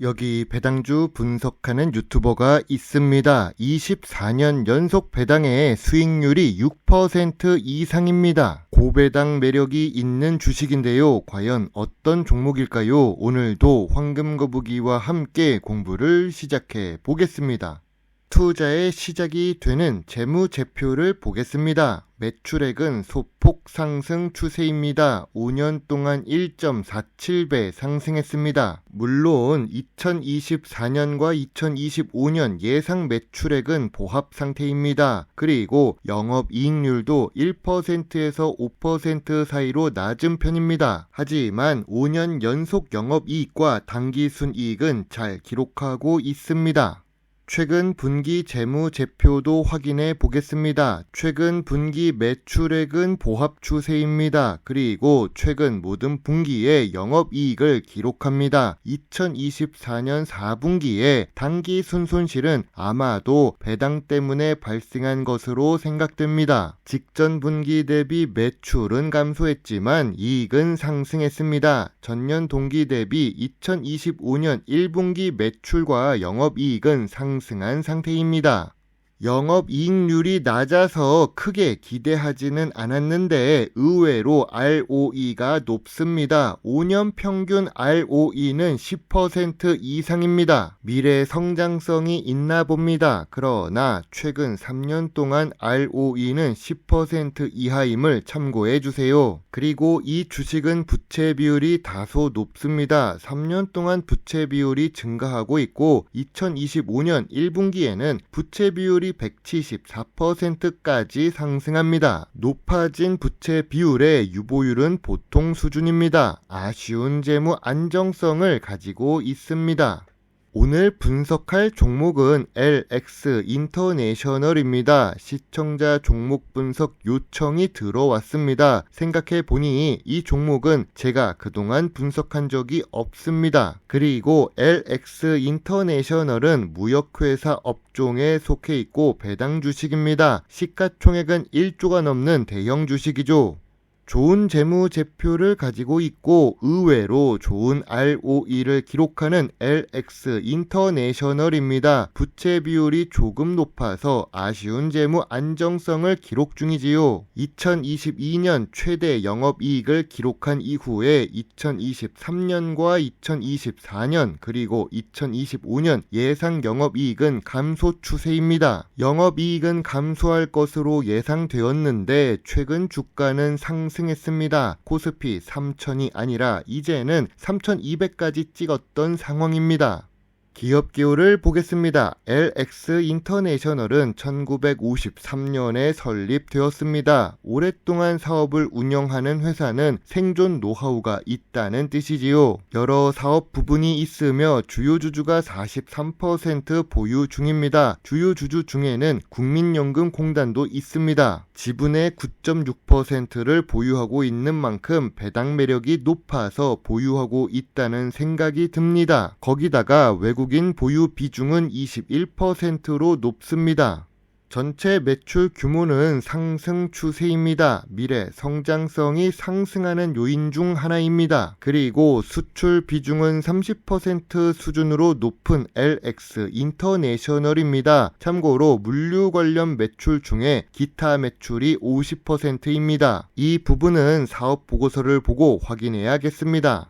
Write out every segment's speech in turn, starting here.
여기 배당주 분석하는 유튜버가 있습니다. 24년 연속 배당의 수익률이 6% 이상입니다. 고배당 매력이 있는 주식인데요. 과연 어떤 종목일까요? 오늘도 황금거북이와 함께 공부를 시작해 보겠습니다. 투자의 시작이 되는 재무제표를 보겠습니다. 매출액은 소폭 상승 추세입니다. 5년 동안 1.47배 상승했습니다. 물론 2024년과 2025년 예상 매출액은 보합 상태입니다. 그리고 영업이익률도 1%에서 5% 사이로 낮은 편입니다. 하지만 5년 연속 영업이익과 당기순이익은 잘 기록하고 있습니다. 최근 분기 재무제표도 확인해 보겠습니다. 최근 분기 매출액은 보합 추세입니다. 그리고 최근 모든 분기에 영업이익을 기록합니다. 2024년 4분기에 당기순손실은 아마도 배당 때문에 발생한 것으로 생각됩니다. 직전 분기 대비 매출은 감소했지만 이익은 상승했습니다. 전년 동기 대비 2025년 1분기 매출과 영업이익은 상승한 상태입니다. 영업이익률이 낮아서 크게 기대하지는 않았는데 의외로 ROE가 높습니다. 5년 평균 ROE는 10% 이상입니다. 미래 성장성이 있나 봅니다. 그러나 최근 3년 동안 ROE는 10% 이하임을 참고해 주세요. 그리고 이 주식은 부채 비율이 다소 높습니다. 3년 동안 부채 비율이 증가하고 있고 2025년 1분기에는 부채 비율이 174%까지 상승합니다. 높아진 부채 비율의 유보율은 보통 수준입니다. 아쉬운 재무 안정성을 가지고 있습니다. 오늘 분석할 종목은 LX 인터내셔널입니다. 시청자 종목 분석 요청이 들어왔습니다. 생각해보니 이 종목은 제가 그동안 분석한 적이 없습니다. 그리고 LX 인터내셔널은 무역회사 업종에 속해 있고 배당 주식입니다. 시가총액은 1조가 넘는 대형 주식이죠. 좋은 재무제표를 가지고 있고 의외로 좋은 ROE를 기록하는 LX 인터내셔널입니다. 부채 비율이 조금 높아서 아쉬운 재무 안정성을 기록 중이지요. 2022년 최대 영업이익을 기록한 이후에 2023년과 2024년 그리고 2025년 예상 영업이익은 감소 추세입니다. 영업이익은 감소할 것으로 예상되었는데 최근 주가는 상승했습니다. 코스피 3000이 아니라 이제는 3200까지 찍었던 상황입니다. 기업 기호를 보겠습니다. LX 인터내셔널은 1953년에 설립되었습니다. 오랫동안 사업을 운영하는 회사는 생존 노하우가 있다는 뜻이지요. 여러 사업 부분이 있으며 주요 주주가 43% 보유 중입니다. 주요 주주 중에는 국민연금공단도 있습니다. 지분의 9.6%를 보유하고 있는 만큼 배당 매력이 높아서 보유하고 있다는 생각이 듭니다. 거기다가 외국인 보유 비중은 21%로 높습니다. 전체 매출 규모는 상승 추세입니다. 미래 성장성이 상승하는 요인 중 하나입니다. 그리고 수출 비중은 30% 수준으로 높은 LX 인터내셔널입니다. 참고로 물류 관련 매출 중에 기타 매출이 50%입니다. 이 부분은 사업 보고서를 보고 확인해야겠습니다.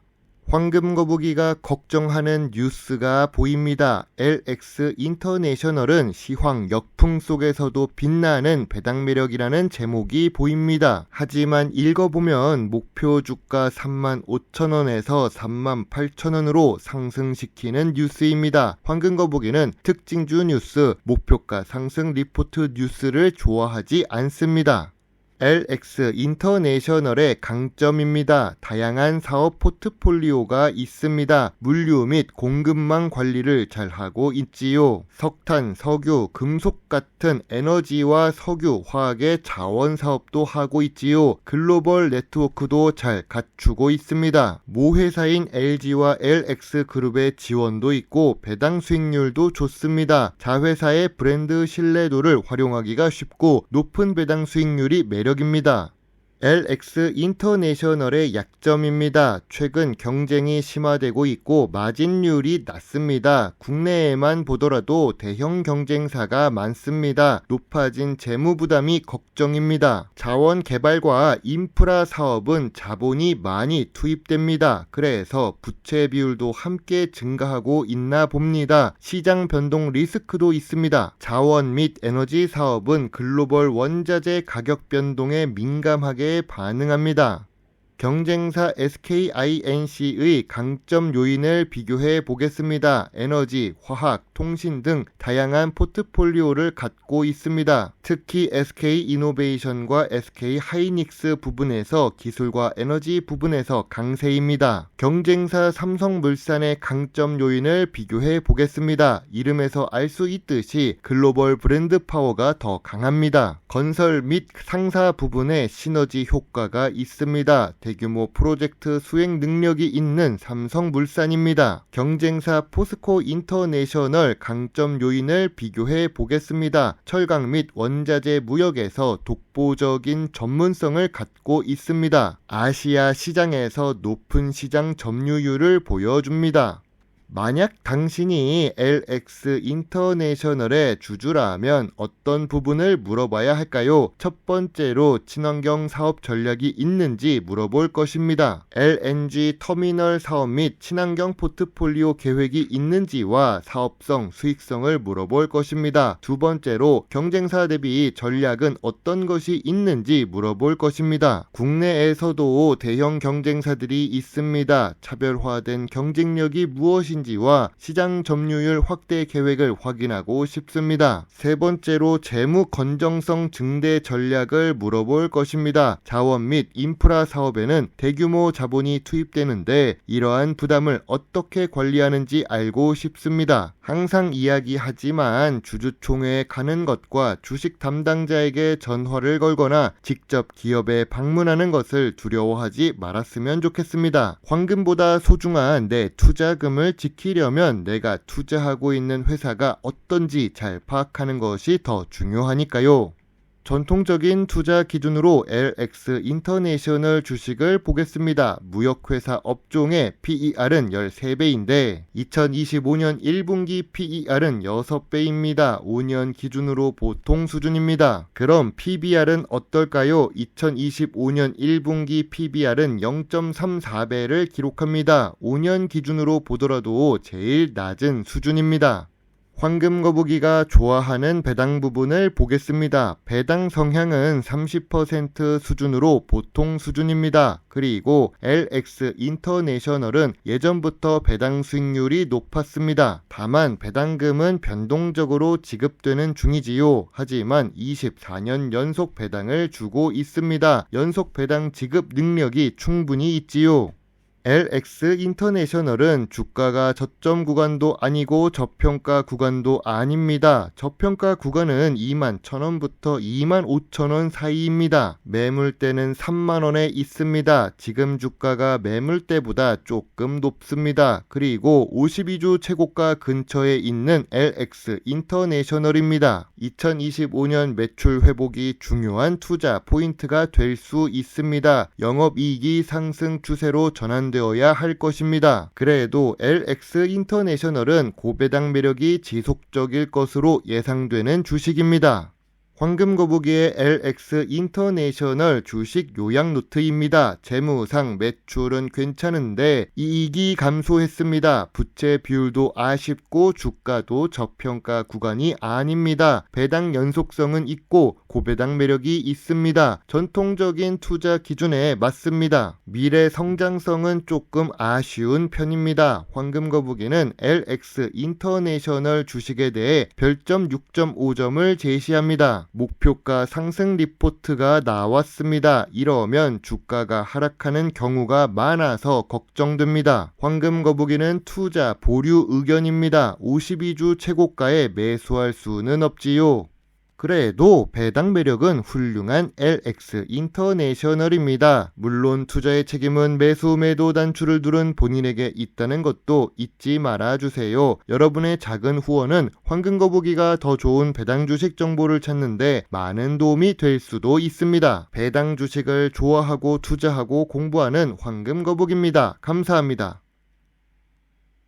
황금거북이가 걱정하는 뉴스가 보입니다. LX 인터내셔널은 시황 역풍 속에서도 빛나는 배당 매력이라는 제목이 보입니다. 하지만 읽어보면 목표 주가 35,000원에서 38,000원으로 상승시키는 뉴스입니다. 황금거북이는 특징주 뉴스, 목표가 상승 리포트 뉴스를 좋아하지 않습니다. LX 인터내셔널의 강점입니다. 다양한 사업 포트폴리오가 있습니다. 물류 및 공급망 관리를 잘하고 있지요. 석탄, 석유, 금속 같은 에너지와 석유, 화학의 자원 사업도 하고 있지요. 글로벌 네트워크도 잘 갖추고 있습니다. 모회사인 LG와 LX그룹의 지원도 있고 배당 수익률도 좋습니다. 자회사의 브랜드 신뢰도를 활용하기가 쉽고 높은 배당 수익률이 매력입니다. LX 인터내셔널의 약점입니다. 최근 경쟁이 심화되고 있고 마진율이 낮습니다. 국내에만 보더라도 대형 경쟁사가 많습니다. 높아진 재무 부담이 걱정입니다. 자원 개발과 인프라 사업은 자본이 많이 투입됩니다. 그래서 부채 비율도 함께 증가하고 있나 봅니다. 시장 변동 리스크도 있습니다. 자원 및 에너지 사업은 글로벌 원자재 가격 변동에 민감하게 반응합니다. 경쟁사 SKINC의 강점 요인을 비교해 보겠습니다. 에너지, 화학, 통신 등 다양한 포트폴리오를 갖고 있습니다. 특히 SK이노베이션과 SK하이닉스 부분에서 기술과 에너지 부분에서 강세입니다. 경쟁사 삼성물산의 강점 요인을 비교해 보겠습니다. 이름에서 알 수 있듯이 글로벌 브랜드 파워가 더 강합니다. 건설 및 상사 부분에 시너지 효과가 있습니다. 대규모 프로젝트 수행 능력이 있는 삼성물산입니다. 경쟁사 포스코 인터내셔널 강점 요인을 비교해 보겠습니다. 철강 및 원자재 무역에서 독보적인 전문성을 갖고 있습니다. 아시아 시장에서 높은 시장 점유율을 보여줍니다. 만약 당신이 LX 인터내셔널의 주주라면 어떤 부분을 물어봐야 할까요? 첫 번째로 친환경 사업 전략이 있는지 물어볼 것입니다. LNG 터미널 사업 및 친환경 포트폴리오 계획이 있는지와 사업성, 수익성을 물어볼 것입니다. 두 번째로 경쟁사 대비 전략은 어떤 것이 있는지 물어볼 것입니다. 국내에서도 대형 경쟁사들이 있습니다. 차별화된 경쟁력이 무엇인지 와 시장 점유율 확대 계획을 확인하고 싶습니다. 세 번째로 재무 건정성 증대 전략을 물어볼 것입니다. 자원 및 인프라 사업에는 대규모 자본이 투입되는데 이러한 부담을 어떻게 관리하는지 알고 싶습니다. 항상 이야기하지만 주주총회에 가는 것과 주식 담당자에게 전화를 걸거나 직접 기업에 방문하는 것을 두려워하지 말았으면 좋겠습니다. 황금보다 소중한 내 투자금을 지키려면 내가 투자하고 있는 회사가 어떤지 잘 파악하는 것이 더 중요하니까요. 전통적인 투자 기준으로 LX 인터내셔널 주식을 보겠습니다. 무역회사 업종의 PER은 13배인데 2025년 1분기 PER은 6배입니다. 5년 기준으로 보통 수준입니다. 그럼 PBR은 어떨까요? 2025년 1분기 PBR은 0.34배를 기록합니다. 5년 기준으로 보더라도 제일 낮은 수준입니다. 황금거북이가 좋아하는 배당 부분을 보겠습니다. 배당 성향은 30% 수준으로 보통 수준입니다. 그리고 LX 인터내셔널은 예전부터 배당 수익률이 높았습니다. 다만 배당금은 변동적으로 지급되는 중이지요. 하지만 24년 연속 배당을 주고 있습니다. 연속 배당 지급 능력이 충분히 있지요. LX 인터내셔널은 주가가 저점 구간도 아니고 저평가 구간도 아닙니다. 저평가 구간은 21,000원부터 25,000원 사이입니다. 매물대는 3만원에 있습니다. 지금 주가가 매물대보다 조금 높습니다. 그리고 52주 최고가 근처에 있는 LX 인터내셔널입니다. 2025년 매출 회복이 중요한 투자 포인트가 될 수 있습니다. 영업이익이 상승 추세로 전환되어야 할 것입니다. 그래도 LX 인터내셔널은 고배당 매력이 지속적일 것으로 예상되는 주식입니다. 황금거북이의 LX 인터내셔널 주식 요약 노트입니다. 재무상 매출은 괜찮은데 이익이 감소했습니다. 부채 비율도 아쉽고 주가도 저평가 구간이 아닙니다. 배당 연속성은 있고 고배당 매력이 있습니다. 전통적인 투자 기준에 맞습니다. 미래 성장성은 조금 아쉬운 편입니다. 황금거북이는 LX 인터내셔널 주식에 대해 별점 6.5점을 제시합니다. 목표가 상승 리포트가 나왔습니다. 이러면 주가가 하락하는 경우가 많아서 걱정됩니다. 황금거북이는 투자 보류 의견입니다. 52주 최고가에 매수할 수는 없지요. 그래도 배당 매력은 훌륭한 LX 인터내셔널입니다. 물론 투자의 책임은 매수 매도 단추를 두른 본인에게 있다는 것도 잊지 말아주세요. 여러분의 작은 후원은 황금거북이가 더 좋은 배당 주식 정보를 찾는데 많은 도움이 될 수도 있습니다. 배당 주식을 좋아하고 투자하고 공부하는 황금거북입니다. 감사합니다.